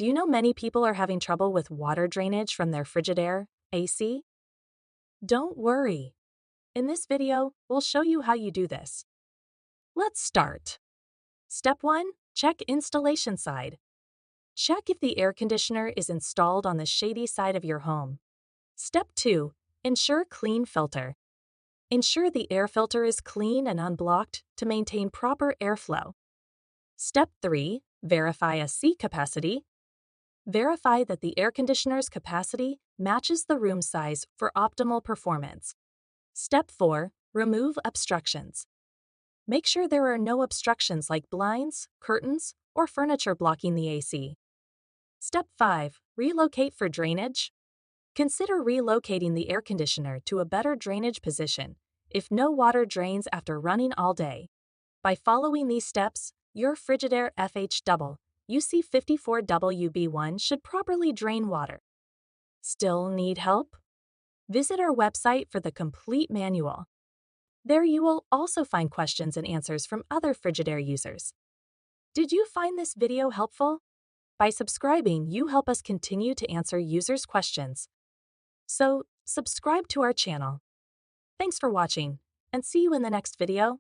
Do you know many people are having trouble with water drainage from their Frigidaire AC? Don't worry. In this video, we'll show you how you do this. Let's start. Step 1. Check installation side. Check if the air conditioner is installed on the shady side of your home. Step 2. Ensure clean filter. Ensure the air filter is clean and unblocked to maintain proper airflow. Step 3. Verify AC capacity. Verify that the air conditioner's capacity matches the room size for optimal performance. Step 4. Remove obstructions. Make sure there are no obstructions like blinds, curtains, or furniture blocking the AC. Step 5. Relocate for drainage. Consider relocating the air conditioner to a better drainage position if no water drains after running all day. By following these steps, your Frigidaire FHWC054WB1 should properly drain water. Still need help? Visit our website for the complete manual. There you will also find questions and answers from other Frigidaire users. Did you find this video helpful? By subscribing, you help us continue to answer users' questions. So, subscribe to our channel. Thanks for watching, and see you in the next video.